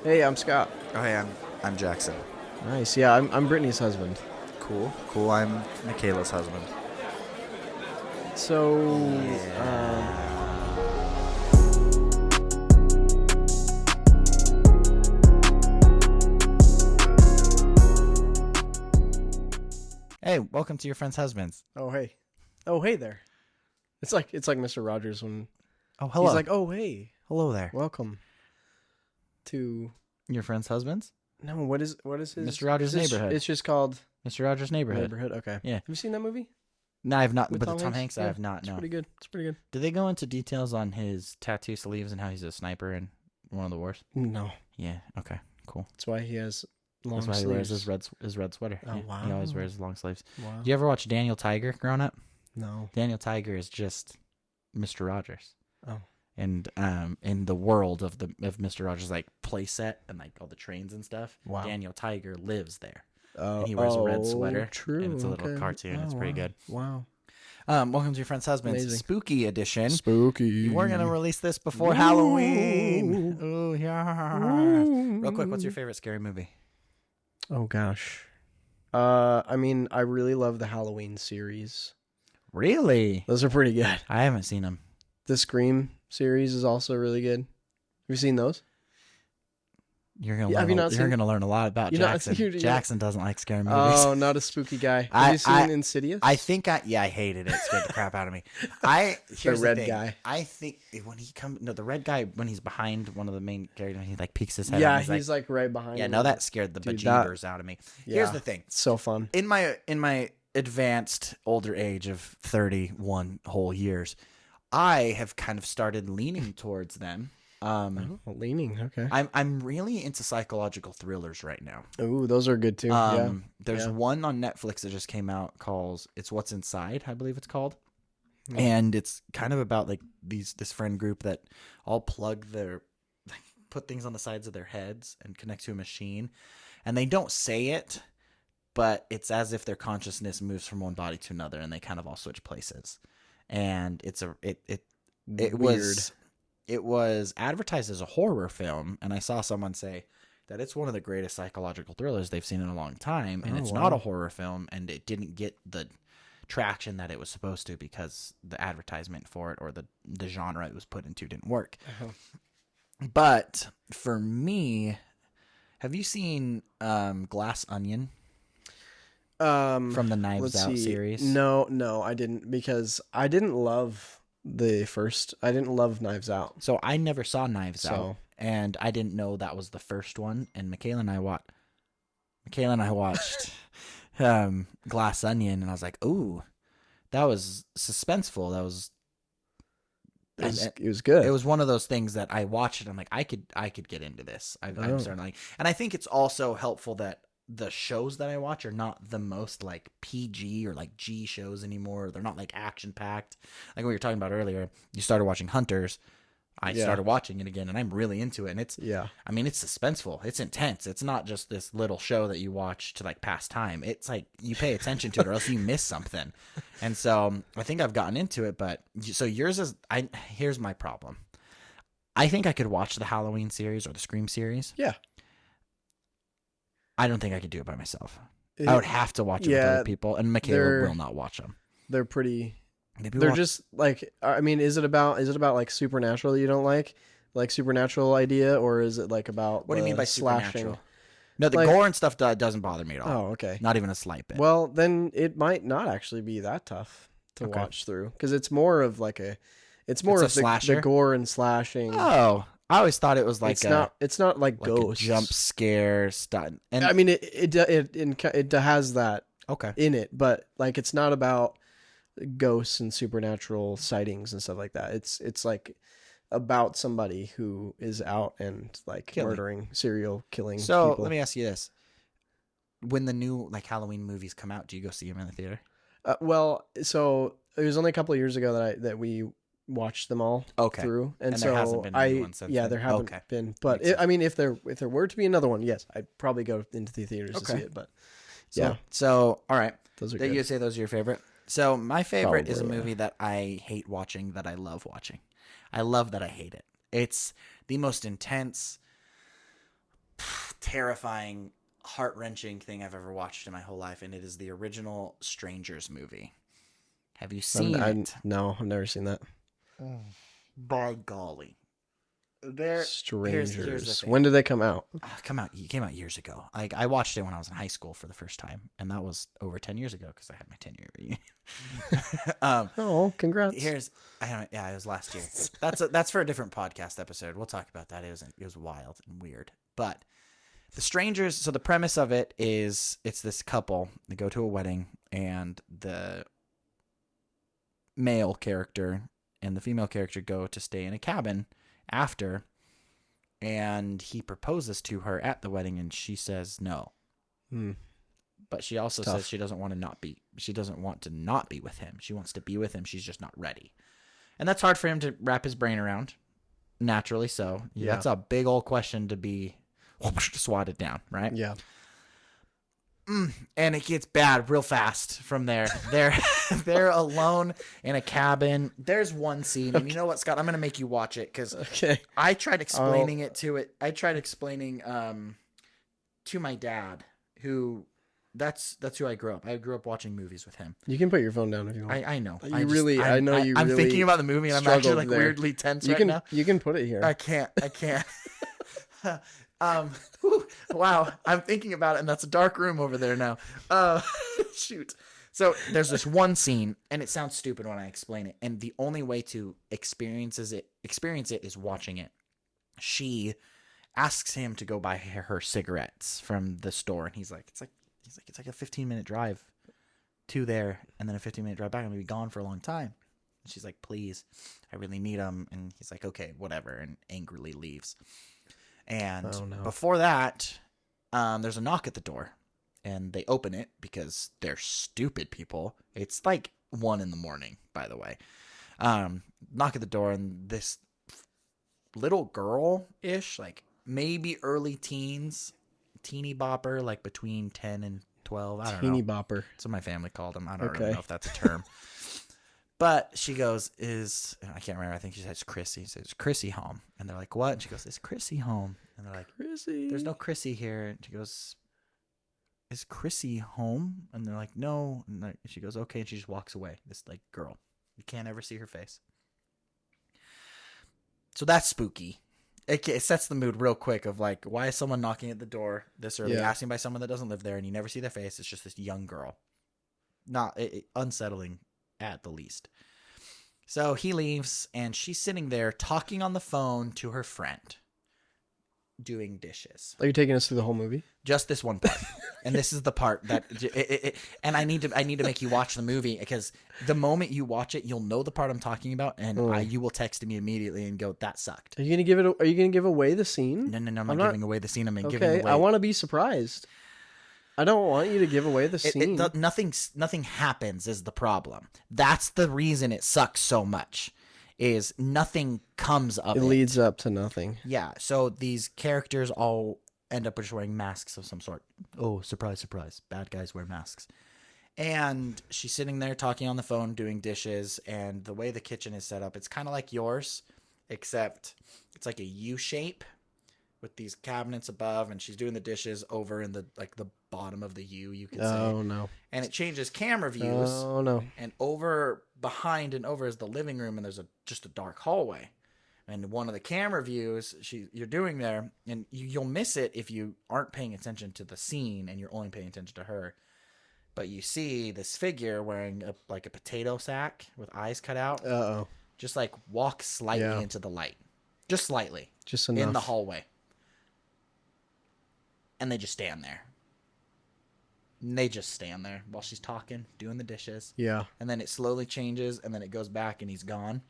Hey, I'm Scott. Oh, hey, I'm Jackson. Nice. Yeah, I'm Brittany's husband. Cool. I'm Michaela's husband. So, Hey, welcome to your friend's husbands. oh hey there. It's like Mr. Rogers when Oh, hello. he's like, oh hey, hello there. welcome to Your friend's husbands? no, what is his Mr. Rogers' Neighborhood. It's just called Mr. Rogers' Neighborhood. Neighborhood. Okay. Yeah. Have you seen that movie No, I have not. with But the Tom Hanks, I Yeah, have not. It's No. pretty good. It's pretty good. Did they go into details on his tattoo sleeves and how he's a sniper in one of the wars? No, Yeah. Okay. Cool. that's why he has long That's why sleeves. he wears his red sweater. Oh, Yeah, he always wow. wears long sleeves. Wow. Do you ever watch Daniel Tiger growing up? No. Daniel Tiger is just Mr. Rogers. Oh. And in the world of Mr. Rogers, like play set and like all the trains and stuff, Wow. Daniel Tiger lives there. Oh, And he wears a red sweater. True. And it's a little okay. cartoon. It's Oh, pretty wow. good. Wow. Welcome to your friend's husband's Amazing. spooky edition. Spooky. We're gonna release this before Ooh. Halloween. Oh yeah. Ooh. Real quick, what's your favorite scary movie? Oh gosh. I mean, I really love the Halloween series. Really? Those are pretty good. I haven't seen them. The Scream series is also really good. Have you seen those? You're gonna Yeah, have learn. you not You're seen- gonna learn a lot about You're not- Jackson. you're- Jackson doesn't like scary movies. Oh, not a spooky guy. Have I- you seen I- Insidious? I hated it. It scared the crap out of me. Here's red thing. guy. I think when he the red guy when he's behind one of the main characters, he like peeks his head. Yeah, and he's like right behind. yeah. him. No, that scared the Dude, bejeebers out of me. Here's Yeah. the thing. It's so fun. In my advanced older age of 31 whole years, I have kind of started leaning towards them. Leaning. Okay. I'm really into psychological thrillers right now. Ooh, those are good too. There's Yeah. one on Netflix that just came out called It's What's Inside, I believe it's called. Yeah. And it's kind of about like this friend group that all put things on the sides of their heads and connect to a machine. And they don't say it, but it's as if their consciousness moves from one body to another and they kind of all switch places. And it was advertised as a horror film, and I saw someone say that it's one of the greatest psychological thrillers they've seen in a long time, and it's not a horror film, and it didn't get the traction that it was supposed to because the advertisement for it or the genre it was put into didn't work. But for me, have you seen Glass Onion from the Knives Let's Out see. series? No, I didn't because I didn't love the first. I didn't love Knives Out. So I never saw Knives So- Out, and I didn't know that was the first one. And Michaela and I watched Glass Onion, and I was like, "Ooh, that was suspenseful. That was." It was good. It was one of those things that I watched and I'm like, I could get into this. I'm starting to like, and I think it's also helpful that the shows that I watch are not the most like PG or like G shows anymore. They're not like action packed. Like we were talking about earlier, you started watching Hunters. I started watching it again and I'm really into it. And it's suspenseful. It's intense. It's not just this little show that you watch to like pass time. It's like you pay attention to it or else you miss something. And so I think I've gotten into it, but so yours is, here's my problem. I think I could watch the Halloween series or the Scream series. Yeah. I don't think I could do it by myself. I would have to watch it with other people, and Michaela will not watch them. They're pretty. Maybe They're just like. I mean, is it about like supernatural that you don't like supernatural idea, or is it like about what do you mean by slashing? supernatural? No, the Like- gore and stuff doesn't bother me at all. Oh, okay. Not even a slight bit. Well, then it might not actually be that tough to Okay. watch through because it's more of like it's more It's a of the slasher? gore and slashing. Oh, I always thought it was like it's not like a ghosts. jump scare stuff. And I mean, it has that okay, in it, but like it's not about ghosts and supernatural sightings and stuff like that. It's like about somebody who is out and like Killing. serial killing so people. let me ask you this: when the new like Halloween movies come out, do you go see them in the theater? Well, so it was only a couple of years ago that we watched them all Okay. through, and there so hasn't been a new one since then? there haven't Okay. been. But Makes sense. I mean, if there were to be another one, yes, I'd probably go into the theaters to see Okay. it. But Yeah. So all right, those are did good. you say those are your favorite? So my favorite is a Probably, yeah. movie that I hate watching that I love watching. I love that I hate it. It's the most intense, terrifying, heart-wrenching thing I've ever watched in my whole life, and it is the original Strangers movie. Have you seen it? No, I've never seen that. By golly. Strangers. Here's the thing. When did they come out? It came out years ago. Like, I watched it when I was in high school for the first time, and that was over 10 years ago because I had my 10-year reunion. Oh, congrats! It was last year. That's for a different podcast episode. We'll talk about that. It was wild and weird. But the Strangers. So the premise of it is it's this couple. They go to a wedding, and the male character and the female character go to stay in a cabin after, and he proposes to her at the wedding, and she says no. But she also says she doesn't want to not be with him. She wants to be with him. She's just not ready. And that's hard for him to wrap his brain around. Naturally so. Yeah. That's a big old question to be swatted down, right? Yeah. And it gets bad real fast from there. They're alone in a cabin. There's one scene, and you know what, Scott? I'm gonna make you watch it because I tried explaining I tried explaining to my dad, who that's who I grew up. I grew up watching movies with him. You can put your phone down if you want. I know. I'm really thinking about the movie, and I'm actually like there. weirdly tense now. You can put it here. I can't. Wow, I'm thinking about it, and that's a dark room over there now. Shoot. So there's this one scene, and it sounds stupid when I explain it, and the only way to experience it is watching it. She asks him to go buy her cigarettes from the store, and he's like, it's like a 15-minute drive to there, and then a 15-minute drive back. I'm gonna be gone for a long time. And she's like, please, I really need them, and he's like, okay, whatever, and angrily leaves. And before that, there's a knock at the door, and they open it because they're stupid people. It's like 1 a.m, by the way. Knock at the door, and this little girl-ish, like maybe early teens, teeny bopper, like between 10 and 12. I don't know. Teeny bopper. That's what my family called them. I don't really know if that's a term. But she goes, I can't remember. I think she says Chrissy. She says, Chrissy home? And they're like, what? And she goes, is Chrissy home? And they're like, Chrissy. There's no Chrissy here. And she goes, is Chrissy home? And they're like, no. And she goes, okay. And she just walks away. This like girl. You can't ever see her face. So that's spooky. It sets the mood real quick of like, why is someone knocking at the door this early, asking by someone that doesn't live there, and you never see their face? It's just this young girl. Not unsettling at the least. So he leaves, and she's sitting there talking on the phone to her friend, doing dishes. Are you taking us through the whole movie? Just this one part. And this is the part that and I need to make you watch the movie, because the moment you watch it, you'll know the part I'm talking about, and you will text me immediately and go, that sucked. Are you gonna give away the scene? No, I'm not giving away the scene. I'm giving away. I want to be surprised. I don't want you to give away the scene. Nothing happens is the problem. That's the reason it sucks so much. Is nothing comes of it. It leads up to nothing. Yeah. So these characters all end up just wearing masks of some sort. Oh, surprise, surprise. Bad guys wear masks. And she's sitting there talking on the phone, doing dishes. And the way the kitchen is set up, it's kind of like yours, except it's like a U shape with these cabinets above, and she's doing the dishes over in the bottom of the U, you could say. Oh no. And it changes camera views. Oh no. And behind and over is the living room, and there's just a dark hallway. And one of the camera views you're doing there, and you'll miss it if you aren't paying attention to the scene and you're only paying attention to her. But you see this figure wearing a potato sack with eyes cut out. Uh-oh. Just like walk slightly into the light. Just slightly. Just enough. In the hallway. And they just stand there. And they just stand there while she's talking, doing the dishes. Yeah. And then it slowly changes, and then it goes back, and he's gone.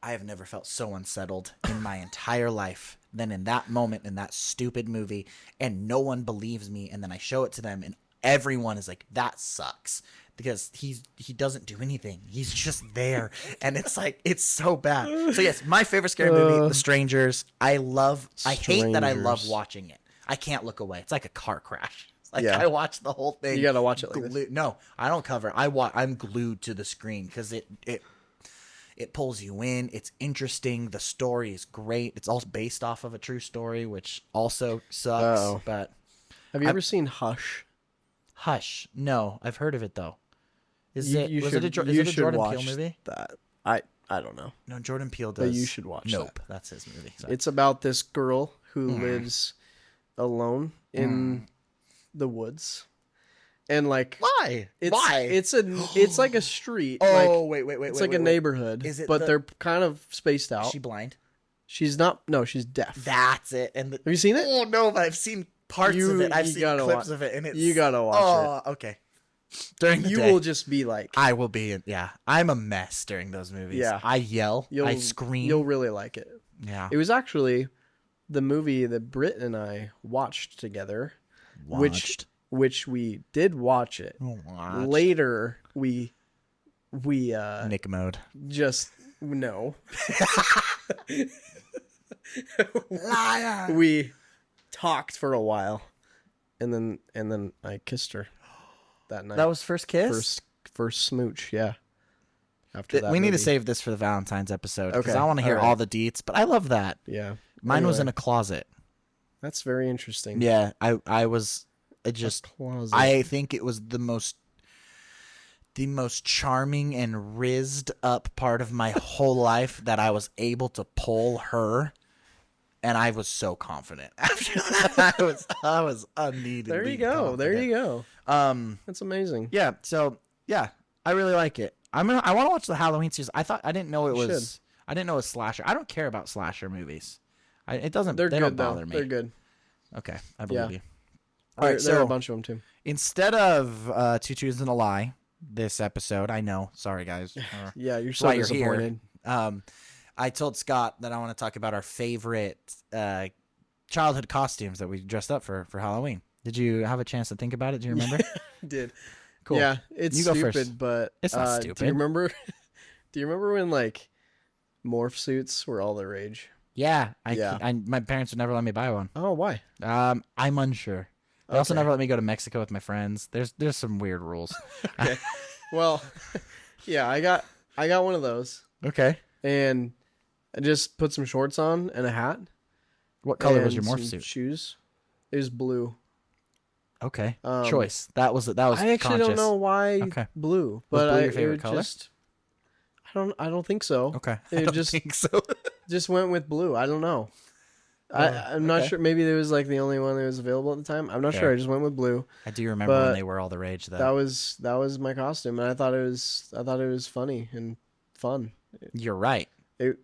I have never felt so unsettled in my entire life than in that moment in that stupid movie, and no one believes me, and then I show it to them, and everyone is like, that sucks, because he doesn't do anything. He's just there, and it's like, it's so bad. So yes, my favorite scary movie, The Strangers. I hate that I love watching it. I can't look away. It's like a car crash. I watch the whole thing. You gotta watch it like this. No, I don't cover. I'm glued to the screen because It pulls you in. It's interesting. The story is great. It's all based off of a true story, which also sucks. Oh. But Have you ever seen Hush? Hush, no, I've heard of it though. Is You, it you was should, it a, is you it a should Jordan watch Peele movie? that. I don't know. No, Jordan Peele But does. you should watch Nope, that. that's his movie. Sorry. It's about this girl who lives alone in the woods. And like Why? Why? it's like a street. Oh, like, wait. It's like a neighborhood. Is it but the- they're kind of spaced out. Is she blind? She's not. No, she's deaf. That's it. And Have you seen it? Oh no, but I've seen parts of it. I've seen clips of it, and it's You gotta watch oh, okay. During the it. You day, will just be like, I will be in. Yeah, I'm a mess during those movies. Yeah. I yell. I scream. You'll really like it. Yeah. It was actually the movie that Britt and I watched together, which we did watch it. Watched. Later, we Nick mode. just no. Liar. We talked for a while, and then I kissed her that night. That was first kiss. First smooch, yeah. After that, We need to movie. save this for the Valentine's episode because Okay, I want to hear all right. all the deets. But I love that. Yeah, Mine was Anyway, in a closet. That's very interesting. Yeah, I was just. Closet. I think it was the most charming and rizzed up part of my whole life that I was able to pull her, and I was so confident after that. I was unneeded. There you go. There you go. That's amazing. Yeah. So yeah, I really like it. I want to watch the Halloween series. I didn't know it You was. should. I didn't know it was slasher. I don't care about slasher movies. It doesn't. They're They good don't bother though. me. They're good. Okay, I believe you. All There, right, there are a so bunch of them too. instead of two truths and a lie, this episode, I know. Sorry, guys. Yeah, you're That's so why you're here. disappointed. I told Scott that I want to talk about our favorite childhood costumes that we dressed up for Halloween. Did you have a chance to think about it? Do you remember? Did. Cool. Yeah, it's You go stupid, first. but It's not Do stupid. you remember? Do you remember when like morph suits were all the rage? Yeah. Yeah. My parents would never let me buy one. Oh, why? I'm unsure. They also Okay. never let me go to Mexico with my friends. There's some weird rules. Okay. Well, yeah, I got one of those, Okay. and I just put some shorts on and a hat. What color was and your morph some suit? Shoes. It was blue. Okay. Um, Choice. That was I actually conscious. don't know why Okay. blue, Was but blue I your favorite it color? just I don't think so. Okay. It I don't just- think so. Just went with blue. I don't know. I'm not okay. sure. Maybe it was like the only one that was available at the time. I'm not Fair. sure. I just went with blue. I do remember when But they were all the rage though. That was my costume, and I thought it was funny and fun. You're right. It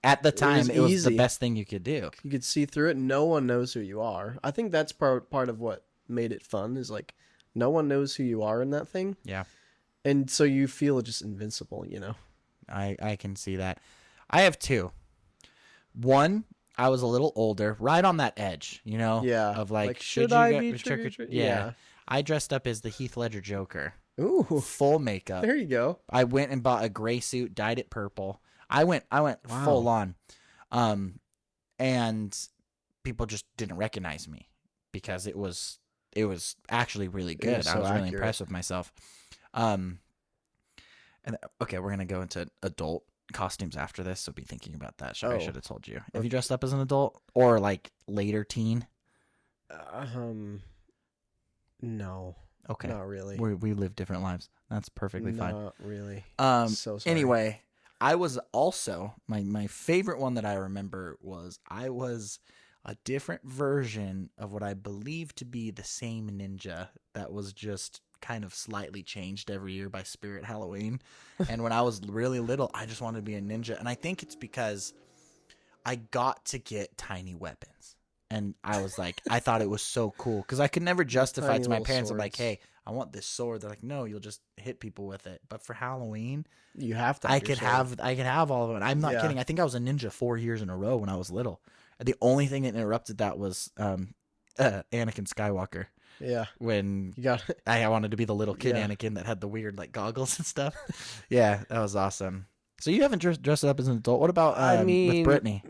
At the time, it was the easy. best thing you could do. You could see through it. No one knows who you are. I think that's part of what made it fun. Is like no one knows who you are in that thing, Yeah. and so you feel just invincible. You know. I can see that. I have two. One, I was a little older, right on that edge, Yeah. of like, should you I go be trick or trick or treat? treat? Yeah. I dressed up as the Heath Ledger Joker, Ooh. full makeup. There you go. I went and bought a gray suit, dyed it purple. I went full on, and people just didn't recognize me because it was actually really good. was I so was really accurate. impressed with myself. And okay, we're gonna go into adult costumes after this, so be thinking about that. I Oh. should have told you. Have you dressed up as an adult or like later teen? No, Okay, not really. we live different lives. That's perfectly fine. Not really. So sorry. Anyway, I was also my favorite one that I remember was I was a different version of what I believe to be the same ninja that was just kind of slightly changed every year by Spirit Halloween. And when I was really little, I just wanted to be a ninja, and I think it's because I got to get tiny weapons. And I was like, I thought it was so cool because I could never justify Tiny to my little parents. I'm like, swords. hey, I want this sword. They're like, no, you'll just hit people with it. But for Halloween, You have to. I your could sword. have all of them. I'm not Yeah. kidding. I think I was a ninja 4 years in a row when I was little. The only thing that interrupted that was Anakin Skywalker Yeah. when You got it. I wanted to be the little kid Yeah. Anakin that had the weird like goggles and stuff. Yeah, that was awesome. So you haven't dressed up as an adult. What about with Brittany?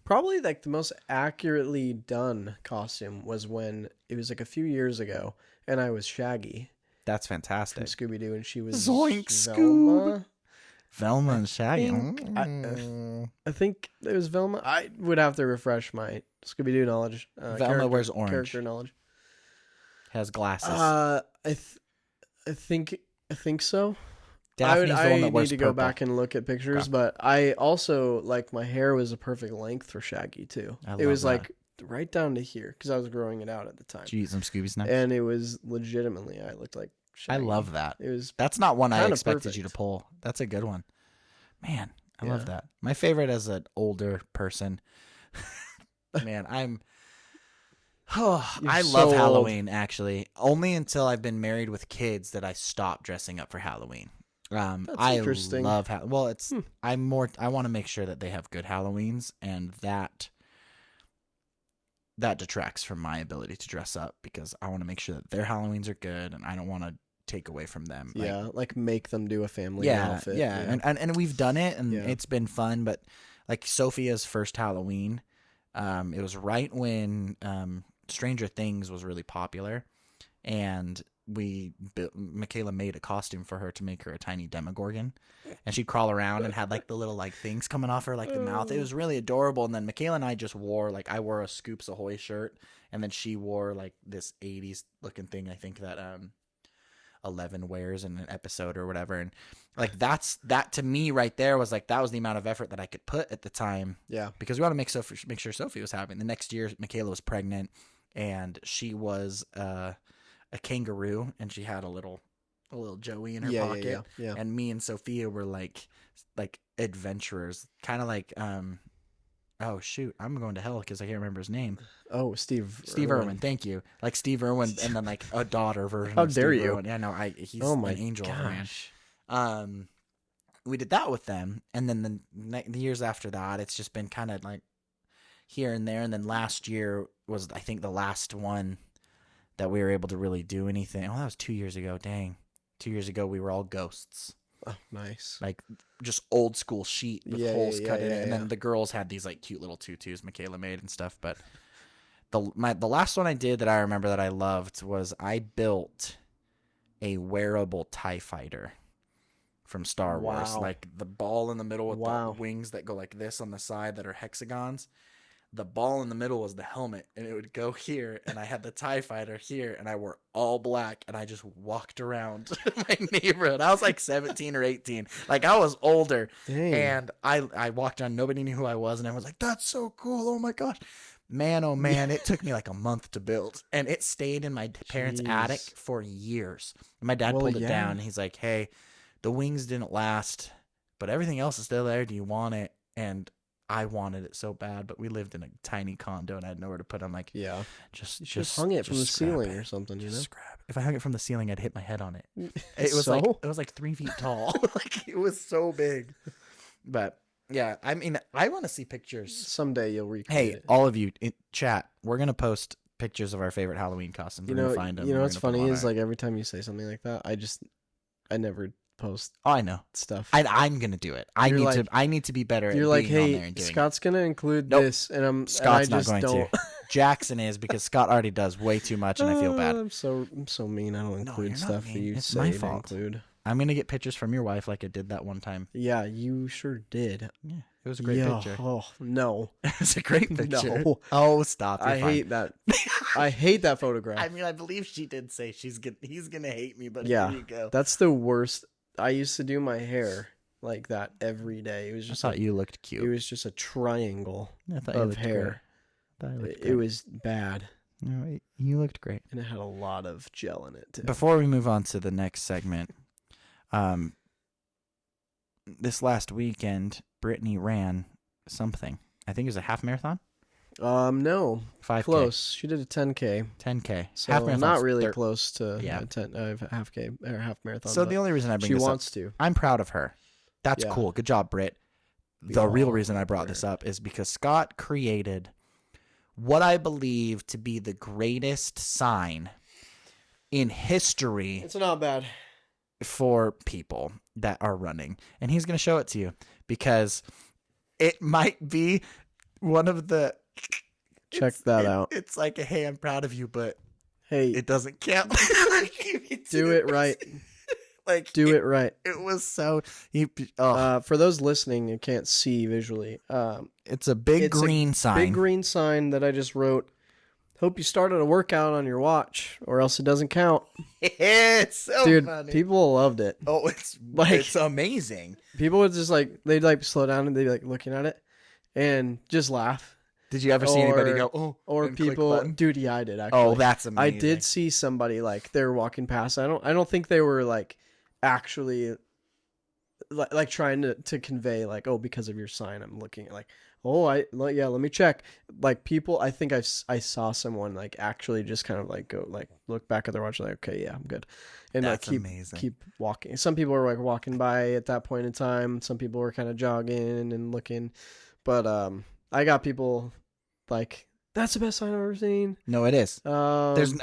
Probably like the most accurately done costume was when it was like a few years ago, and I was Shaggy That's from fantastic. Scooby Doo, and she was Zoink, Velma. Velma and Shaggy. I think it was Velma. I would have to refresh my Scooby-Doo knowledge. Velma wears orange. Character knowledge. Has glasses. I think so. Daphne's the one that wears need to purple. go back and look at pictures, Okay. but I also like my hair was a perfect length for Shaggy too. It was that. like right down to here because I was growing it out at the time. Did you eat some Scooby snacks? And it was legitimately I looked like Shaggy. I love that. It was That's not one I expected perfect. you to pull. That's a good one. Man, I Yeah. love that. My favorite as an older person. Man, I love so Halloween, actually. Only until I've been married with kids that I stopped dressing up for Halloween. I interesting. love well, it's I want to make sure that they have good Halloweens, and that detracts from my ability to dress up because I want to make sure that their Halloweens are good, and I don't want to take away from them. Like make them do a family outfit. Yeah. And we've done it, and Yeah. it's been fun. But like Sophia's first Halloween, it was right when Stranger Things was really popular, and Michaela made a costume for her to make her a tiny Demogorgon, and she'd crawl around and had like the little like things coming off her like the mouth. It was really adorable. And then Michaela and I just wore I wore a Scoops Ahoy shirt, and then she wore like this 80s looking thing. I think that 11 wears in an episode or whatever, and like that to me right there was like that was the amount of effort that I could put at the time. Yeah. Because we want to make sure Sophie was happy. The next year, Michaela was pregnant, and she was a kangaroo, and she had a little Joey in her pocket. Yeah. And me and Sophia were like adventurers, kind of like oh shoot, I'm going to hell because I can't remember his name. Oh, Steve Irwin. Thank you. Like Steve Irwin, and then like a daughter version. How of Steve dare you? Irwin. Yeah, no, he's my an angel of a man. gosh. We did that with them, and then the years after that, it's just been kind of like here and there. And then last year was, I think, the last one that we were able to really do anything. Oh, that was 2 years ago. Dang, 2 years ago we were all ghosts. Oh, nice. Like just old school sheet with holes cut in it, and yeah. then the girls had these like cute little tutus Michaela made and stuff. But the last one I did that I remember that I loved was I built a wearable TIE fighter from Star Wars, like the ball in the middle with the wings that go like this on the side that are hexagons. The ball in the middle was the helmet, and it would go here, and I had the TIE fighter here, and I wore all black, and I just walked around my neighborhood. I was like 17 or 18. Like, I was older. Dang. And I walked around. Nobody knew who I was, and I was like, that's so cool. Oh, my gosh. Man, oh, man, it took me like a month to build, and it stayed in my parents' attic for years. And my dad pulled it down, and he's like, hey, the wings didn't last, but everything else is still there. Do you want it? And I wanted it so bad, but we lived in a tiny condo and I had nowhere to put it. I'm like, just hung it from the ceiling it. or something, you know? Just scrap it. If I hung it from the ceiling, I'd hit my head on it. It was like 3 feet tall. Like, it was so big. But yeah, I mean, I want to see pictures. Someday you'll recreate it. All of you in chat, we're gonna post pictures of our favorite Halloween costumes. We're gonna find them. You know what's funny is like every time you say something like that, I never post. Oh, I know stuff. I'm gonna do it. I need to be better. You're at like, being on there hey, and doing Scott's gonna include Nope. this, and Scott's and I not just going don't. to. Jackson is, because Scott already does way too much, and I feel bad. I'm so mean. I don't include you're not stuff mean. that you It's say my to fault. include. I'm gonna get pictures from your wife, like I did that one time. Yeah, you sure did. Yeah, it was a great picture. Oh no, It was a great picture. No. Oh, stop! You're I fine. hate that. I hate that photograph. I mean, I believe she did say he's gonna hate me, but Yeah, here you go. That's the worst. I used to do my hair like that every day. It was just I thought you looked cute. It was just a triangle I thought you of looked hair. great. It was bad, No, you looked great. and it had a lot of gel in it too. Before we move on to the next segment, this last weekend, Brittany ran something. I think it was a half marathon. No, 5K. close. She did a 10K. 10K. So half marathon. not really close to a half K or half marathon. So the only reason I bring this wants up, to. I'm proud of her. That's cool. Good job, Britt. The real reason I brought this up is because Scott created what I believe to be the greatest sign in history. It's not bad. For people that are running, and he's going to show it to you because it might be one of the Check that out. It's like, hey, I'm proud of you, but Hey, it doesn't count. do it right. Like Do it right. It was so. Oh, For those listening and can't see visually, it's a big it's a green sign. big green sign that I just wrote. Hope you started a workout on your watch, or else it doesn't count. It's so Dude, funny. people loved it. Oh, it's amazing. People would just like they'd like slow down and they'd be like looking at it and just laugh. Did you ever see anybody go, oh, or and click people? button? Dude, yeah, I did actually. Oh, that's amazing. I did see somebody like they were walking past. I don't think they were like actually like trying to convey like, oh, because of your sign I'm looking at, like, oh, let me check. Like people, I think I saw someone like actually just kind of like go like look back at their watch like, okay, yeah, I'm good, and That's like amazing. keep walking. Some people were like walking by at that point in time. Some people were kind of jogging and looking, but I got people like, that's the best sign I've ever seen. No, it is. There's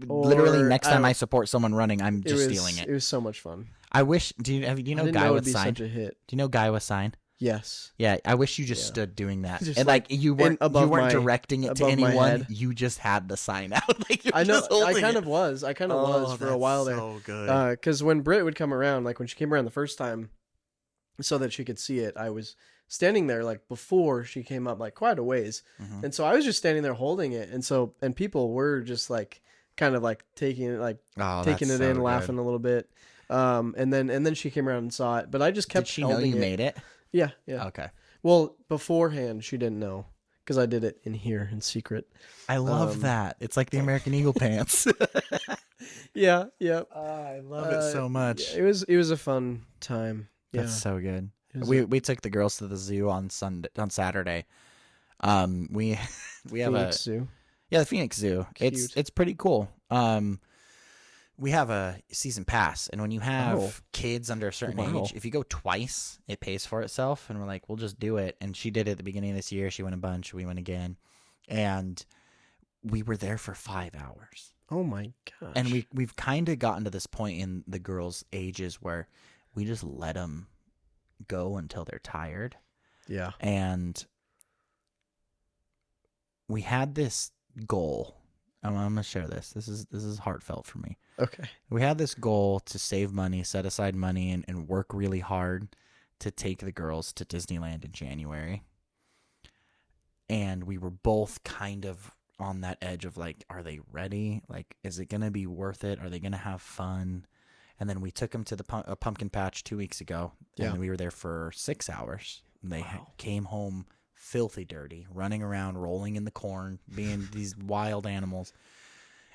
literally next time I support someone running, I'm just stealing it. It was so much fun. I wish. Do you know Guy with sign? Such a hit. Do you know Guy with sign? Yes. Yeah, I wish you just stood doing that, just and like you weren't directing it to anyone. Head. You just had the sign out. Like I know. I kind of was for a while there. So good. Because when Britt would come around, like when she came around the first time, so that she could see it, I was standing there like before she came up, like quite a ways, and so I was just standing there holding it, and people were just like kind of like taking it in, laughing a little bit, and then she came around and saw it, but I just kept. Did she know you made it? Yeah. Okay. Well, beforehand she didn't know because I did it in here in secret. I love that. It's like the American Eagle pants. Yeah. I love it so much. Yeah, it was a fun time. Yeah. That's so good. We took the girls to the zoo on Saturday. We have Phoenix Zoo. Yeah, the Phoenix Zoo. Cute. It's pretty cool. We have a season pass, and when you have kids under a certain age, if you go twice, it pays for itself. And we're like, we'll just do it. And she did it at the beginning of this year. She went a bunch. We went again, and we were there for 5 hours. Oh my gosh! And we've kind of gotten to this point in the girls' ages where we just let them go until they're tired. Yeah. And we had this goal. I'm gonna share this. This is heartfelt for me. Okay. We had this goal to save money, set aside money, and work really hard to take the girls to Disneyland in January. And we were both kind of on that edge of like, are they ready? Like, is it gonna be worth it? Are they gonna have fun? And then we took them to the pumpkin patch 2 weeks ago, and we were there for 6 hours. And they came home filthy dirty, running around, rolling in the corn, being these wild animals.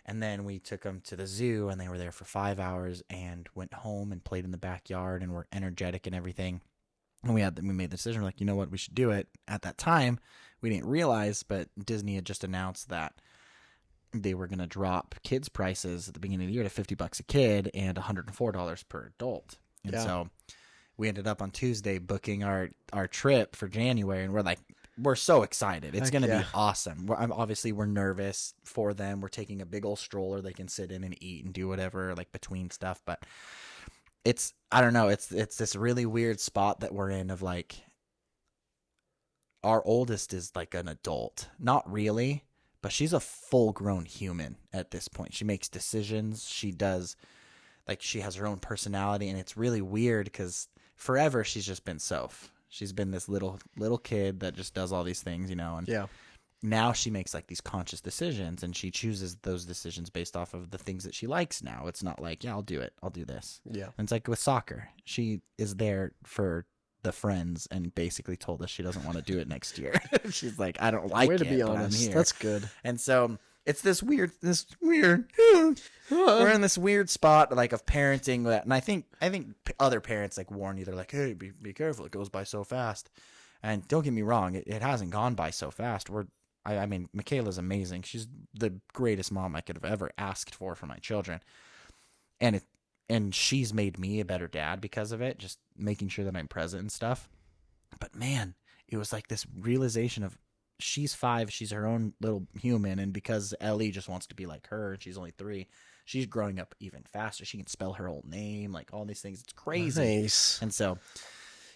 And then we took them to the zoo, and they were there for 5 hours and went home and played in the backyard and were energetic and everything. And we made the decision, like, you know what, we should do it. At that time, we didn't realize, but Disney had just announced that they were going to drop kids' prices at the beginning of the year to $50 a kid and $104 per adult. And so we ended up on Tuesday booking our trip for January, and we're so excited. It's going to be awesome. We're nervous for them. We're taking a big old stroller they can sit in and eat and do whatever, like between stuff. But I don't know. It's this really weird spot that we're in of like, our oldest is like an adult. Not really, but she's a full-grown human at this point. She makes decisions. She does, like, she has her own personality, and it's really weird because forever she's just been Soph. She's been this little kid that just does all these things, you know. And now she makes like these conscious decisions, and she chooses those decisions based off of the things that she likes now. It's not like, I'll do it. I'll do this. Yeah. And it's like with soccer. She is there for the friends and basically told us she doesn't want to do it next year. She's like, I don't like it. Way to be honest. I'm here. That's good. And so it's this weird we're in this weird spot like of parenting that, and I think other parents like warn you. They're like, hey, be careful, it goes by so fast. And don't get me wrong, it hasn't gone by so fast. I mean, Michaela's amazing. She's the greatest mom I could have ever asked for my children. And she's made me a better dad because of it, just making sure that I'm present and stuff. But man, it was like this realization of, she's 5, she's her own little human, and because Ellie just wants to be like her, and she's only 3, she's growing up even faster. She can spell her old name, like all these things. It's crazy. Nice. And so,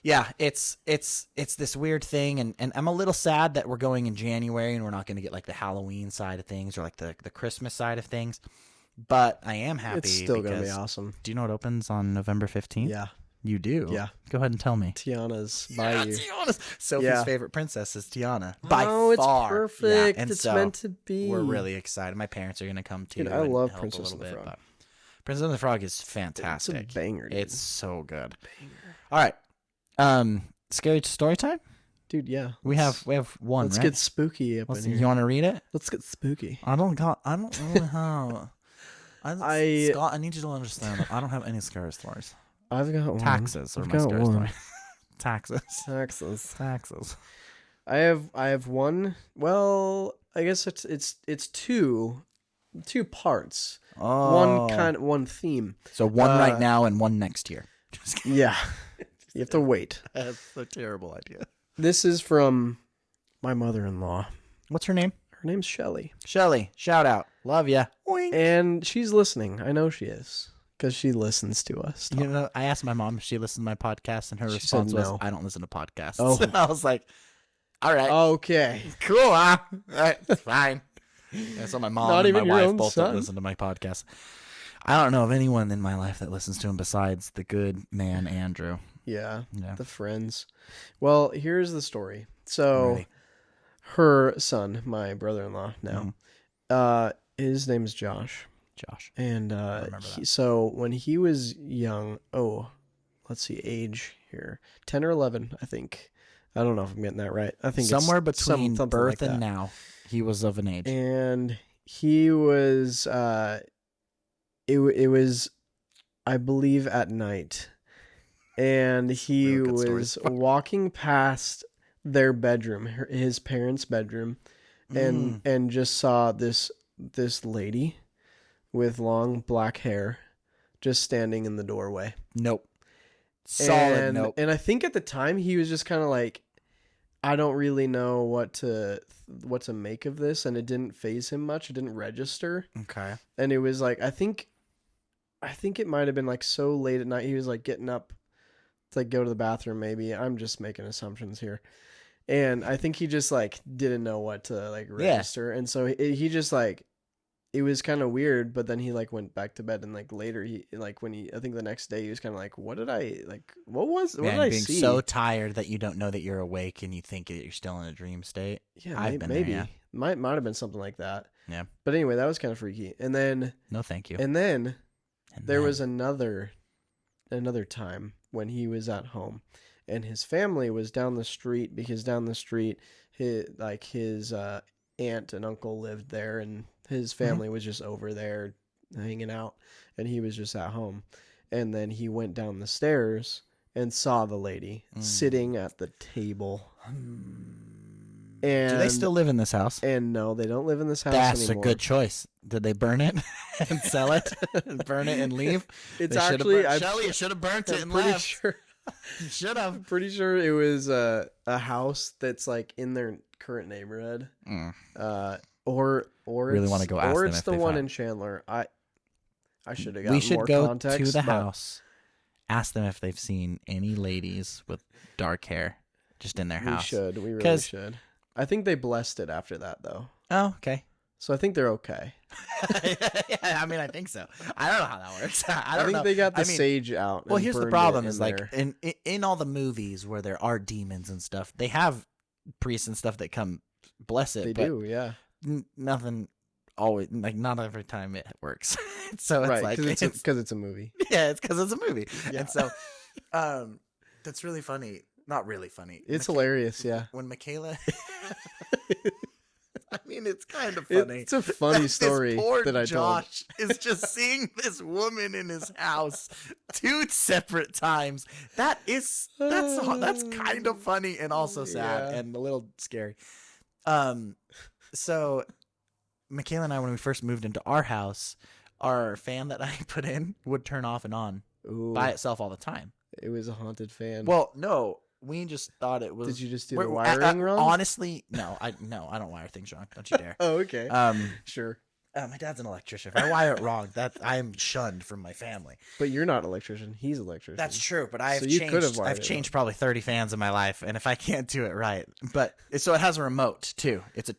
yeah, it's this weird thing, and I'm a little sad that we're going in January and we're not going to get like the Halloween side of things or like the Christmas side of things. But I am happy. It's still going to be awesome. Do you know it opens on November 15th? Yeah. You do? Yeah. Go ahead and tell me. Tiana's by you. Tiana's. Sophie's favorite princess is Tiana. By far. It's perfect. Yeah. And it's so meant to be. We're really excited. My parents are going to come too. Dude, I love Princess and the Frog. But Princess and the Frog is fantastic. It's a banger, dude. It's so good. All right. Scary story time? Dude, yeah. We have one, Let's right? get spooky up in here. You want to read it? Let's get spooky. I don't really have. Scott, I need you to understand that I don't have any scary stories. I've got one. Taxes are my scary story. Taxes. I have one. Well, I guess it's two parts. Oh. One theme. So one right now and one next year. Just kidding. Yeah. You have to wait. That's a terrible idea. This is from my mother-in-law. What's her name? Her name's Shelly. Shelly. Shout out. Love ya. Wink. And she's listening. I know she is. Because she listens to us. You know, I asked my mom if she listened to my podcast, and her response was, "I don't listen to podcasts." Oh. I was like, "All right, okay, cool, huh? All right, fine." And so my mom Not and my even your wife own both son? don't listen to my podcast. I don't know of anyone in my life that listens to him besides the good man Andrew. Yeah, Yeah. the friends. Well, here's the story. So, her son, my brother-in-law now, his name is Josh. And so when he was young, let's see, age here, 10 or 11, I think. I don't know if I'm getting that right. I think somewhere it's between something birth like and that. now, he was of an age. And he was, it was, I believe, at night. And he was walking past their bedroom, his parents' bedroom, and just saw this lady with long black hair just standing in the doorway. Nope. Solid nope. And I think at the time he was just kind of like, I don't really know what to make of this, and it didn't faze him much. It didn't register. Okay. And it was like, I think it might have been like so late at night he was like getting up to like go to the bathroom maybe. I'm just making assumptions here. And I think he just like didn't know what to like register. Yeah. And so he just like, it was kind of weird, but then he like went back to bed, and like later he like I think the next day he was kind of like, what did I being see? So tired that you don't know that you're awake and you think that you're still in a dream state. Yeah, I've been maybe. There, yeah. Might have been something like that. Yeah. But anyway, that was kind of freaky. And then no, thank you. And then there was another time when he was at home, and his family was down the street, because down the street his aunt and uncle lived there, and his family was just over there hanging out, and he was just at home. And then he went down the stairs and saw the lady sitting at the table. And do they still live in this house? And no, they don't live in this house That's anymore. A good choice. Did they burn it and sell it? Burn it and leave? It's actually... Shelly, you should have burnt it and pretty left. Sure. You should have. I'm pretty sure it was a house that's like in their current neighborhood. Or really want to go ask or them it's if the they one found. in Chandler. I should have got We should more go context, to the house, ask them if they've seen any ladies with dark hair just in their house. We really should. I think they blessed it after that, though. Oh, okay. So I think they're okay. Yeah, I mean, I think so. I don't know how that works. I think they got the sage out. Well, here's the problem: is like in all the movies where there are demons and stuff, they have priests and stuff that come bless it. They do, yeah. Nothing always, like not every time it works. So it's like because it's a movie. Yeah, it's because it's a movie, yeah. And so that's really funny. Not really funny. It's hilarious, yeah. When Michaela. I mean, it's kind of funny. It's a funny story that I told. Josh is just seeing this woman in his house 2 separate times. That's kind of funny and also sad and a little scary. So Michaela and I, when we first moved into our house, our fan that I put in would turn off and on by itself all the time. It was a haunted fan. Well, no. We just thought it was. Did you just do the wiring wrong? Honestly, no. I don't wire things wrong. Don't you dare. Oh, okay. Sure. My dad's an electrician. If I wire it wrong, I am shunned from my family. But you're not an electrician. He's an electrician. That's true. But I've changed probably 30 fans in my life, and if I can't do it right, but so it has a remote too. It's a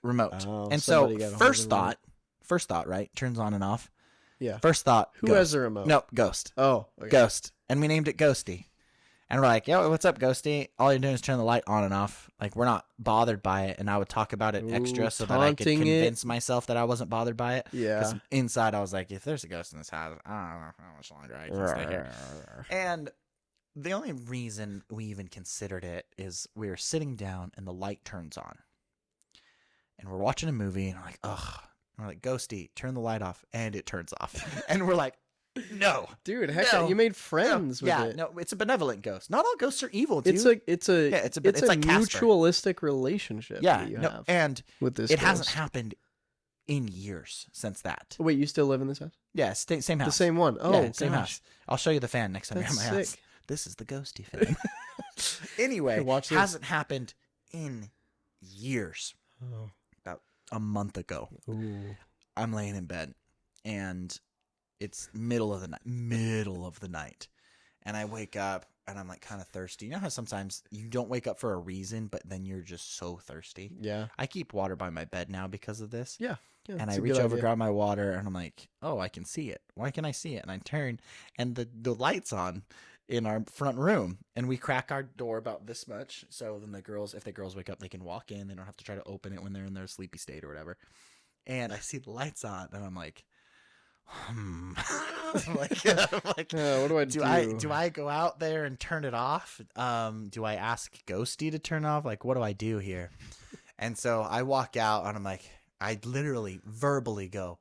remote, and so first thought, right, turns on and off. Yeah. First thought, Who ghost. has a remote? Nope, ghost. Oh, okay. Ghost. And we named it Ghosty. And we're like, yo, what's up, Ghosty? All you're doing is turn the light on and off. Like, we're not bothered by it. And I would talk about it extra so that I could convince myself that I wasn't bothered by it. Yeah. Because inside I was like, if there's a ghost in this house, I don't know how much longer I can stay here. And the only reason we even considered it is we were sitting down and the light turns on. And we're watching a movie and we're like, ugh. And we're like, Ghosty, turn the light off. And it turns off. And we're like, no, dude, heck, no, you made friends with it. No, it's a benevolent ghost. Not all ghosts are evil, dude. It's a like mutualistic relationship. Yeah, that you have and with this. It hasn't happened in years since that. Wait, you still live in this house? Yeah, same house. The same one. Oh, yeah, same house. I'll show you the fan next time you're at my house. This is the Ghosty fan. Anyway, hasn't happened in years. Oh. About a month ago. Ooh. I'm laying in bed and it's middle of the night. And I wake up and I'm like kind of thirsty. You know how sometimes you don't wake up for a reason, but then you're just so thirsty? Yeah. I keep water by my bed now because of this. Yeah. And I reach over, grab my water, and I'm like, oh, I can see it. Why can I see it? And I turn, and the light's on in our front room. And we crack our door about this much. So then if the girls wake up, they can walk in. They don't have to try to open it when they're in their sleepy state or whatever. And I see the lights on, and I'm like, what do I do? Do I go out there and turn it off? Do I ask Ghosty to turn off? Like, what do I do here? And so I walk out and I'm like, I literally verbally go,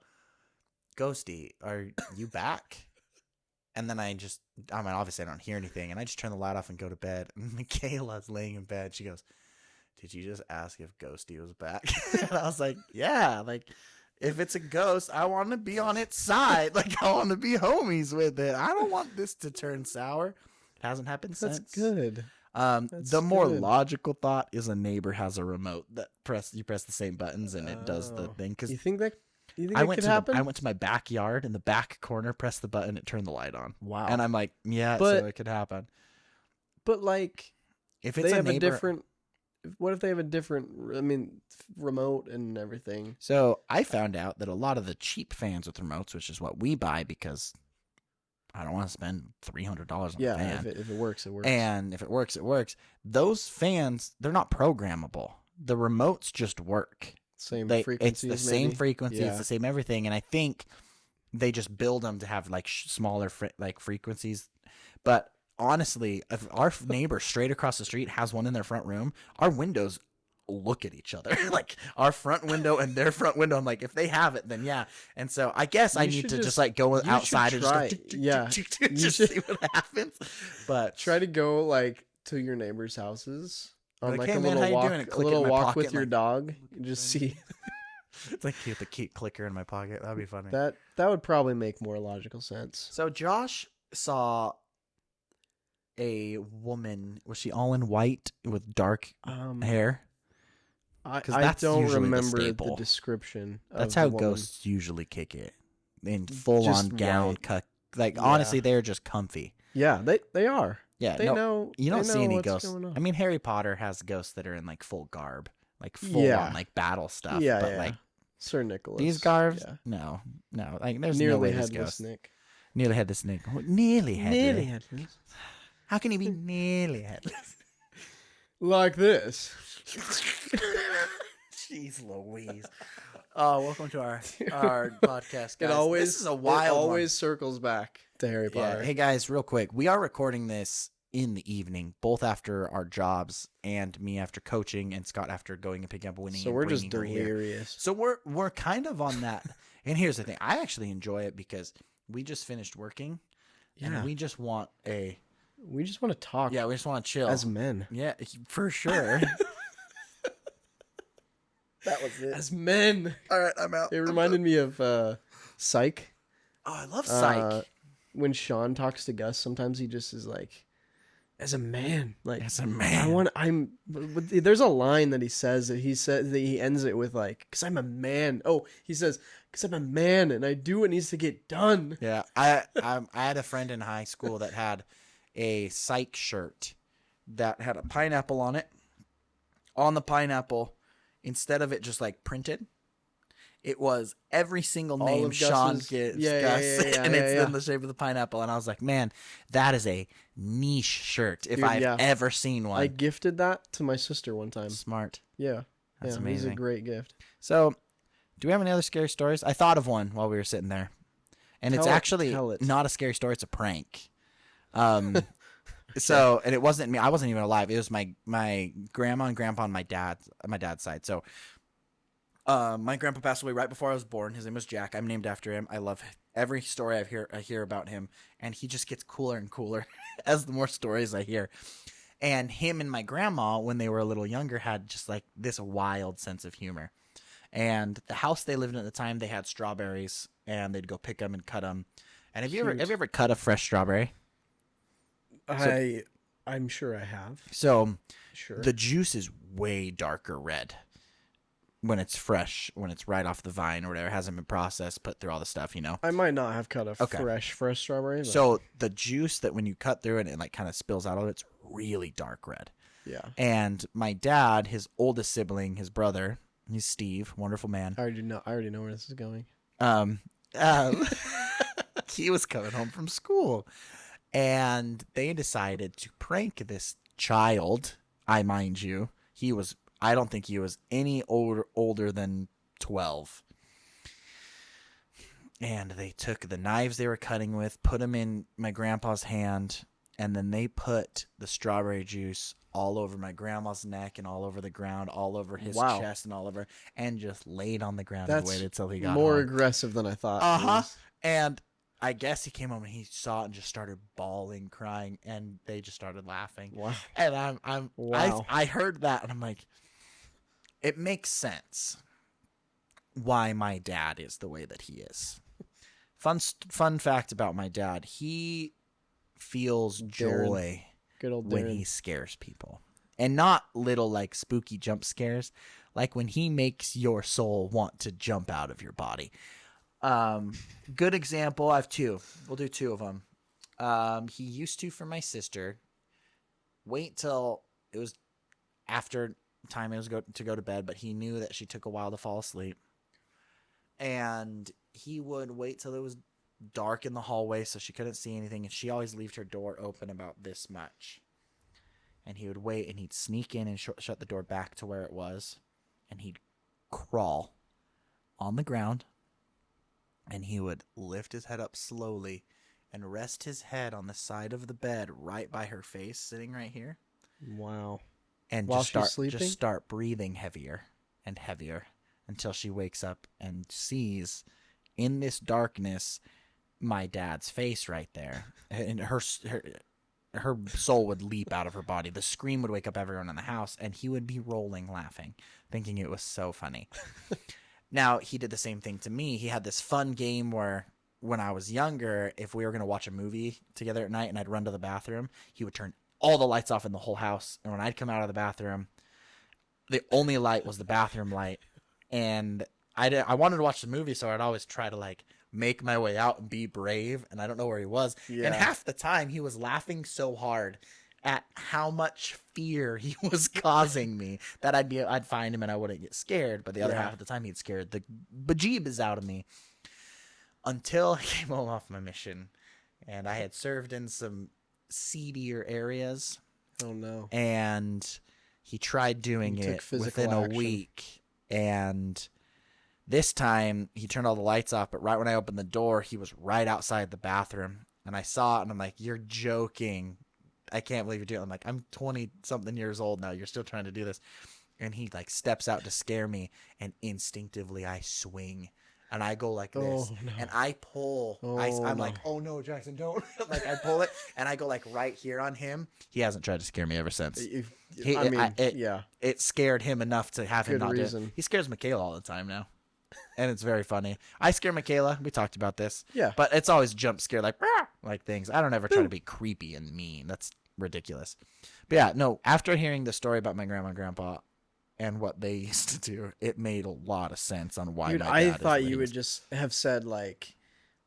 Ghosty, are you back? And then obviously I don't hear anything, and I just turn the light off and go to bed. And Michaela's laying in bed. She goes, did you just ask if Ghosty was back? And I was like, yeah, like, if it's a ghost, I want to be on its side. Like, I want to be homies with it. I don't want this to turn sour. It hasn't happened since. That's good. The more logical thought is a neighbor has a remote that you press the same buttons and it does the thing. Because you think that could happen? I went to my backyard in the back corner, pressed the button, it turned the light on. Wow. And I'm like, yeah, so it could happen. But like, if it's what if they have a different, remote and everything? So I found out that a lot of the cheap fans with remotes, which is what we buy because I don't want to spend $300 on a fan. Yeah, if it works, it works. And if it works, it works. Those fans, they're not programmable. The remotes just work. Frequencies. It's the same frequency. Yeah. It's the same everything. And I think they just build them to have like smaller frequencies. But honestly, if our neighbor straight across the street has one in their front room, our windows look at each other. Like our front window and their front window. I'm like, if they have it, then yeah. And so I guess I need to just like go outside and just see what happens. But try to go like to your neighbors' houses on like hey, a man, little walk with your dog. And just see. It's like the clicker in my pocket. That'd be funny. That would probably make more logical sense. So Josh saw a woman. Was she all in white with dark hair? I don't remember the description. That's how ghosts usually kick it. In full on gown, honestly, they're just comfy. Yeah, they are. Yeah, they know. You don't see any ghosts. I mean, Harry Potter has ghosts that are in like full garb, like full on like battle stuff. Yeah, but like Sir Nicholas. These garbs, no. Like there's no way this ghost. Nearly headless Nick. Nearly headless. How can he be nearly headless? Like this. Jeez Louise. Welcome to our podcast, guys. This is a wild It always circles back to Harry Potter. Hey, guys, real quick. We are recording this in the evening, both after our jobs and me after coaching and Scott after going and picking up Winnie. So we're just delirious. So we're kind of on that. And here's the thing. I actually enjoy it because we just finished working and we just want to talk. Yeah, we just want to chill. As men. Yeah, for sure. That was it. As men. All right, I'm out. It reminded me of Psych. Oh, I love Psych. When Sean talks to Gus, sometimes he just is like, as a man. Like, as a man. There's a line that he says that he ends it with like, because I'm a man. Oh, he says, because I'm a man and I do what needs to get done. Yeah. I had a friend in high school that had a Psych shirt that had a pineapple on it. On the pineapple, instead of it just like printed, it was every single All name of Sean Gus's. gives Yeah, Gus, and it's yeah. in the shape of the pineapple. And I was like, man, that is a niche shirt if Dude, I've yeah. ever seen one. I gifted that to my sister one time. Smart. Yeah. That's Yeah, it was a amazing. great gift. So, do we have any other scary stories? I thought of one while we were sitting there. And it's actually not a scary story. It's a prank. Okay. So, and it wasn't me. I wasn't even alive. It was my grandma and grandpa on my dad's side. So, my grandpa passed away right before I was born. His name was Jack. I'm named after him. I love every story I hear about him, and he just gets cooler and cooler as the more stories I hear. And him and my grandma, when they were a little younger, had just like this wild sense of humor. And the house they lived in at the time, they had strawberries, and they'd go pick them and cut them. And have you ever cut a fresh strawberry? I'm sure I have. So, sure. The juice is way darker red when it's fresh, when it's right off the vine or whatever, it hasn't been processed, put through all the stuff, you know. I might not have cut a fresh strawberry. But... So the juice that when you cut through it, it like kind of spills out of it, it's really dark red. Yeah. And my dad, his oldest sibling, his brother, he's Steve, wonderful man. I already know where this is going. He was coming home from school, and they decided to prank this child. I don't think he was any older than 12. And they took the knives they were cutting with, put them in my grandpa's hand, and then they put the strawberry juice all over my grandma's neck and all over the ground, all over his chest and all over, and just laid on the ground and waited till he got more home. Aggressive than I thought. Uh-huh. And I guess he came home and he saw it and just started bawling, crying, and they just started laughing. Wow. And I heard that and I'm like, it makes sense why my dad is the way that he is. Fun fact about my dad, he feels joy when he scares people. And not little like spooky jump scares, like when he makes your soul want to jump out of your body. Good example, I have two. We'll do two of them. He used to, for my sister, wait till it was after time it was to go to bed, but he knew that she took a while to fall asleep. And he would wait till it was dark in the hallway so she couldn't see anything, and she always left her door open about this much. And he would wait, and he'd sneak in and shut the door back to where it was, and he'd crawl on the ground, and he would lift his head up slowly and rest his head on the side of the bed right by her face, sitting right here. Wow. And just start breathing heavier and heavier until she wakes up and sees in this darkness my dad's face right there. And her soul would leap out of her body. The scream would wake up everyone in the house, and he would be rolling laughing, thinking it was so funny. Now, he did the same thing to me. He had this fun game where when I was younger, if we were going to watch a movie together at night and I'd run to the bathroom, he would turn all the lights off in the whole house. And when I'd come out of the bathroom, the only light was the bathroom light. And I wanted to watch the movie, so I'd always try to like make my way out and be brave. And I don't know where he was. Yeah. And half the time he was laughing so hard at how much fear he was causing me that I'd find him and I wouldn't get scared. But the other half of the time he'd scared the bejeebus out of me until I came home off my mission and I had served in some seedier areas. Oh no. And he tried doing it within a week. And this time he turned all the lights off, but right when I opened the door, he was right outside the bathroom. And I saw it and I'm like, you're joking. I can't believe you're doing it. I'm like, I'm 20 something years old now. You're still trying to do this. And he like steps out to scare me, and instinctively I swing. And I go like this, and I pull. I'm like, oh no, Jackson, don't. Like I pull it, and I go like right here on him. He hasn't tried to scare me ever since. It scared him enough to have him not do it. He scares Michaela all the time now, and it's very funny. I scare Michaela. We talked about this. Yeah, but it's always jump scare like things. I don't ever try to be creepy and mean. That's ridiculous. But yeah, no. After hearing the story about my grandma and grandpa and what they used to do, it made a lot of sense on why. Dude, I thought you would just have said like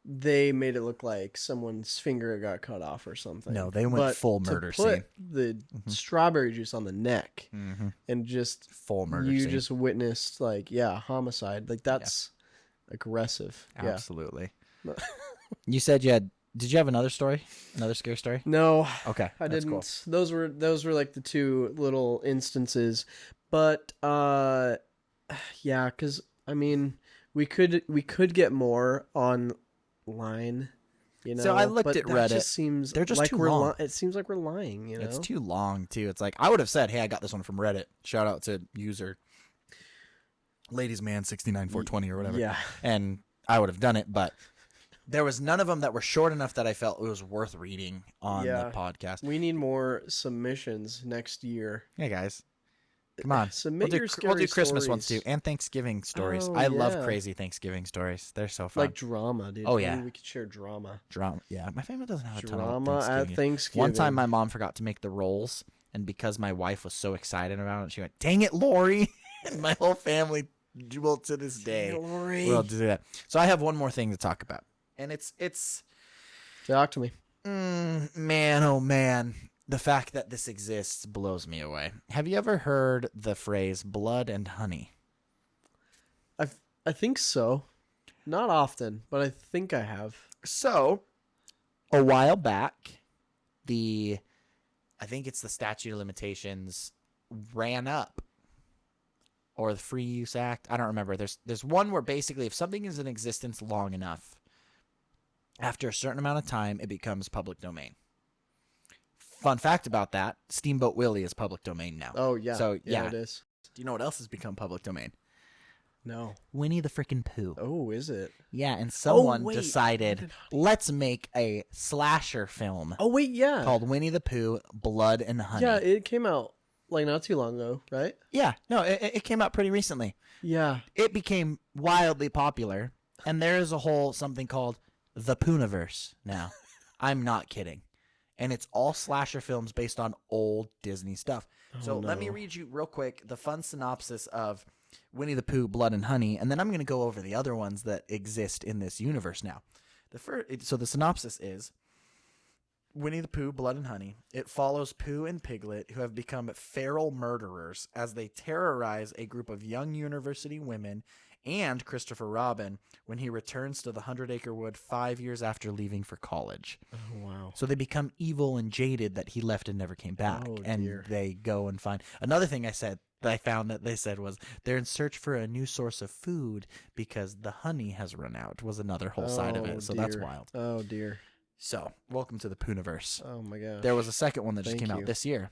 they made it look like someone's finger got cut off or something. No, they went full murder scene. The strawberry juice on the neck and just full murder. You just witnessed like homicide. Like that's aggressive. Absolutely. Yeah. You said you had. Did you have another story? Another scary story? No, Okay, I that's didn't. cool. Those were like the two little instances, but yeah, because I mean, we could get more online, So I looked but at that Reddit. just seems They're just like too long. it seems like we're lying, It's too long too. It's like I would have said, "Hey, I got this one from Reddit." Shout out to user ladiesman69420 or whatever. Yeah. And I would have done it, but there was none of them that were short enough that I felt it was worth reading on the podcast. We need more submissions next year. Hey guys, come on. Submit your We'll do scary Christmas ones stories. too, and Thanksgiving stories. Oh, I love yeah. crazy Thanksgiving stories. They're so fun. Like drama, dude. Oh, yeah. Maybe we could share drama. Drama. Yeah, my family doesn't have a ton of Drama at Thanksgiving. Thanksgiving. One time, my mom forgot to make the rolls, and because my wife was so excited about it, she went, "Dang it, Lori!" And my whole family, well, to this day, will do that. So I have one more thing to talk about, and it's Talk to me. man, oh man, the fact that this exists blows me away. Have you ever heard the phrase "blood and honey"? I think so. Not often, but I think I have. So, a while back, I think it's the statute of limitations ran up, or the Free Use Act. I don't remember. There's one where basically if something is in existence long enough, after a certain amount of time, it becomes public domain. Fun fact about that, Steamboat Willie is public domain now. Oh, yeah. So, yeah. It is. Do you know what else has become public domain? No. Winnie the frickin' Pooh. Oh, is it? Yeah, and someone wait. decided, let's make a slasher film Oh, wait, yeah. called Winnie the Pooh, Blood and Honey. Yeah, it came out like not too long ago, right? Yeah, no, it came out pretty recently. Yeah. It became wildly popular, and there is a whole something called the Pooniverse now. I'm not kidding. And it's all slasher films based on old Disney stuff. So let me read you real quick the fun synopsis of Winnie the Pooh, Blood and Honey, and then I'm going to go over the other ones that exist in this universe now. So the synopsis is Winnie the Pooh, Blood and Honey. It follows Pooh and Piglet, who have become feral murderers, as they terrorize a group of young university women and Christopher Robin when he returns to the 100-acre wood 5 years after leaving for college. Oh, wow. So they become evil and jaded that he left and never came back. Oh, and dear. they go and find... Another thing I found that they said was they're in search for a new source of food because the honey has run out, was another whole side of it. So that's wild. Oh, dear. So, welcome to the Pooniverse. Oh, my gosh. There was a second one that just Thank came you. out this year.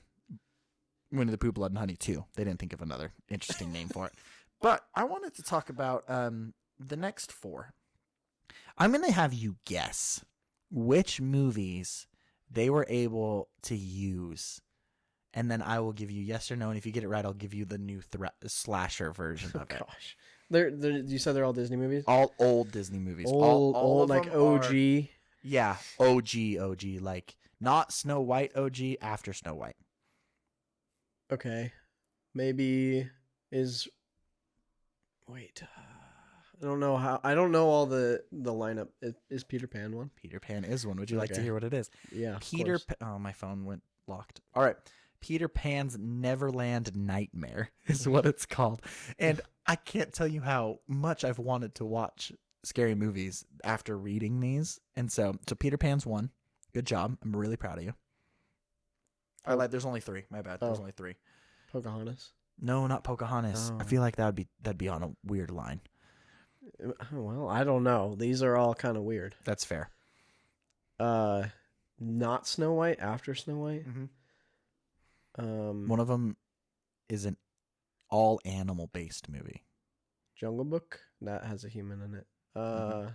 Winnie the Pooh, Blood and Honey 2. They didn't think of another interesting name for it. But I wanted to talk about the next four. I'm going to have you guess which movies they were able to use. And then I will give you yes or no. And if you get it right, I'll give you the new slasher version of it. Gosh. You said they're all Disney movies? All old Disney movies. All of like them OG. Yeah, OG. Like, not Snow White OG, after Snow White. Okay. Maybe is... Wait. I don't know how... I don't know all the lineup. Is Peter Pan one? Peter Pan is one. Would you like to Okay. hear what it is? Yeah, Oh, my phone went locked. All right. Peter Pan's Neverland Nightmare is what it's called. And I can't tell you how much I've wanted to watch scary movies after reading these. And so Peter Pan's one. Good job. I'm really proud of you. I lied. There's only three. My bad. There's only three. Pocahontas? No, not Pocahontas. I feel like that'd be on a weird line. Well, I don't know. These are all kind of weird. That's fair. Not Snow White, after Snow White. Mm-hmm. One One of them is an all animal based movie. Jungle Book, that has a human in it. I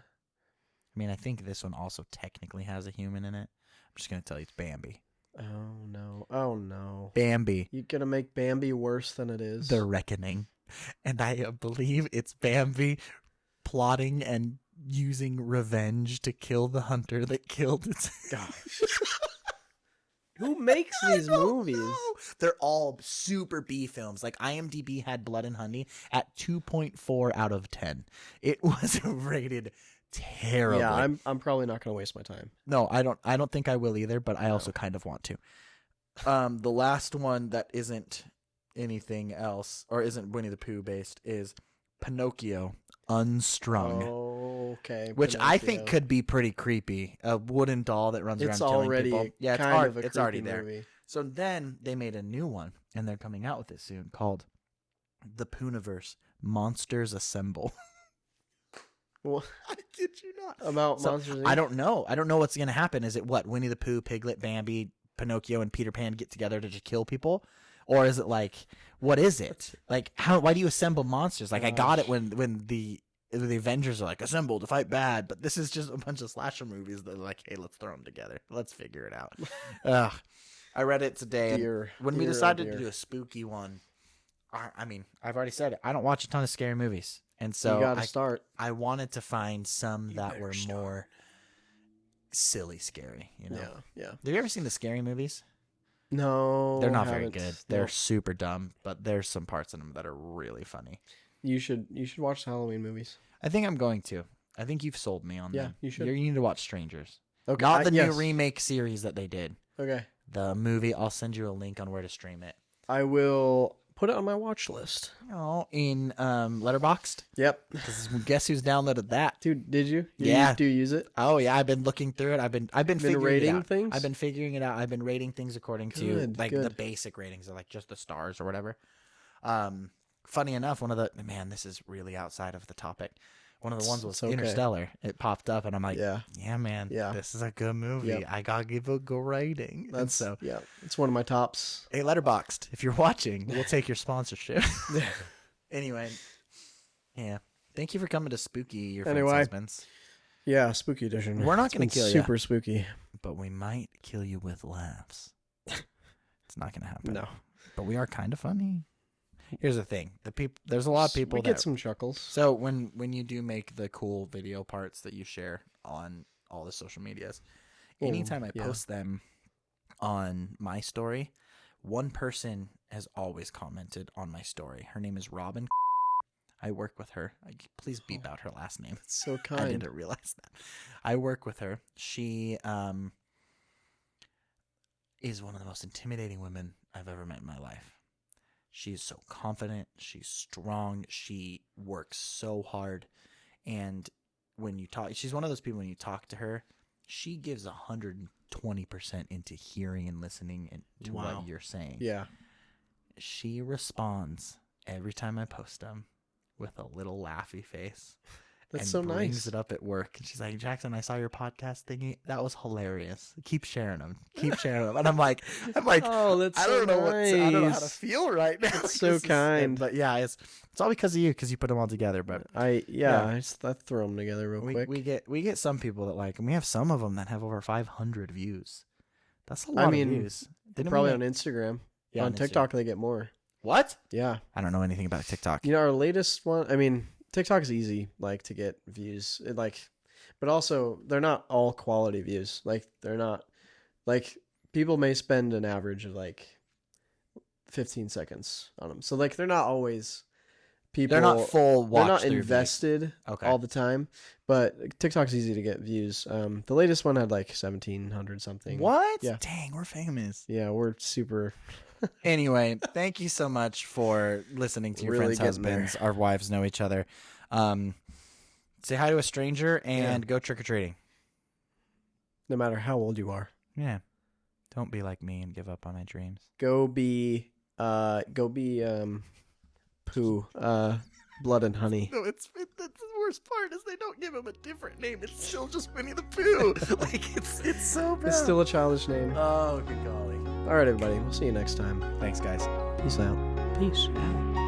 mean, I think this one also technically has a human in it. I'm just gonna tell you, it's Bambi. Oh no. Bambi, You're gonna make Bambi worse than it is. The Reckoning, and I believe it's Bambi plotting and using revenge to kill the hunter that killed its. Gosh. Who makes these movies? They're all super B films. Like IMDb had Blood and Honey at 2.4 out of 10. It was rated terribly. Yeah, I'm probably not gonna waste my time. No, I don't think I will either, but I also kind of want to. The last one that isn't anything else or isn't Winnie the Pooh based is Pinocchio Unstrung. Oh, okay. Which I Pinocchio. think could be pretty creepy. A wooden doll that runs It's around killing already people. Yeah, it's already there. Movie. So then they made a new one, and they're coming out with it soon, called The Pooniverse Monsters Assemble. Well, I kid you not. About Monsters Inc? I don't know. I don't know what's going to happen. Is it what? Winnie the Pooh, Piglet, Bambi, Pinocchio, and Peter Pan get together to just kill people? Or is it like, what is it? Like, why do you assemble monsters? Like, I got it when the Avengers are like, assemble to fight bad, but this is just a bunch of slasher movies that are like, hey, let's throw them together. Let's figure it out. Ugh. I read it today. When we decided to do a spooky one, I mean, I've already said it. I don't watch a ton of scary movies. And so you gotta start. I wanted to find some that were more silly scary, you know? Yeah. Have you ever seen the scary movies? No. They're not very good. They're No. super dumb, but there's some parts in them that are really funny. You should watch the Halloween movies. I think I'm going to. I think you've sold me on them. Yeah, you should. You need to watch Strangers. Okay. Not the new yes. remake series that they did. Okay. The movie, I'll send you a link on where to stream it. I will put it on my watch list. Oh, in Letterboxd? Yep. Because guess who's downloaded that? Dude, did you? Yeah. Do you use it? Oh yeah, I've been looking through it. I've been figuring rating it out. things? I've been figuring it out. I've been rating things according to Good, like good. the basic ratings of like just the stars or whatever. Funny enough, this is really outside of the topic. One of the ones was It's okay. Interstellar. It popped up and I'm like, Yeah. man, Yeah. this is a good movie. Yep. I gotta give a good rating. And That's so, yeah. It's one of my tops. hey, Letterboxd, if you're watching, we'll take your sponsorship. Anyway, yeah. Thank you for coming to Spooky Your Friend's Anyway. Husbands. Yeah, spooky edition. We're not It's gonna been kill ya. super spooky. But we might kill you with laughs. It's not gonna happen. No. But we are kind of funny. Here's the thing: there's a lot of people we that get some chuckles. So when you do make the cool video parts that you share on all the social medias, anytime I post them on my story, one person has always commented on my story. Her name is Robin. I work with her. Please beep out her last name. It's so kind. I didn't realize that. I work with her. She is one of the most intimidating women I've ever met in my life. She's so confident. She's strong. She works so hard. And when you talk, she's one of those people, when you talk to her, she gives 120% into hearing and listening and to what you're saying. Yeah. She responds every time I post them with a little laughy face. That's and so brings nice. it up at work. And she's like, Jackson, I saw your podcast thingy. That was hilarious. Keep sharing them. Keep sharing them. And I'm like, oh, that's I so don't know nice. I don't know how to feel right now. That's so kind. But yeah, it's all because of you, because you put them all together. But I throw them together real quick. we get some people that like, and we have some of them that have over 500 views. That's a lot of views. Probably on Instagram. Yeah, on Instagram. TikTok they get more. What? Yeah. I don't know anything about TikTok. You know, our latest one, I mean, TikTok's easy, like, to get views. But also, they're not all quality views. Like, they're not, like, people may spend an average of, like, 15 seconds on them. So, like, they're not always people. They're not full watch. They're not through invested all the time. But TikTok's easy to get views. The latest one had, like, 1,700 something. What? Yeah. Dang, we're famous. Yeah, we're super... Anyway, thank you so much for listening to your Really friends' getting there. husbands. Our wives know each other. Say hi to a stranger and go trick-or-treating. No matter how old you are. Yeah. Don't be like me and give up on my dreams. Go be Pooh, Blood and Honey. No, that's the worst part is they don't give him a different name. It's still just Winnie the Pooh. Like, it's so bad. It's still a childish name. Oh, good golly. All right, everybody. We'll see you next time. Thanks, guys. Peace out. Peace out.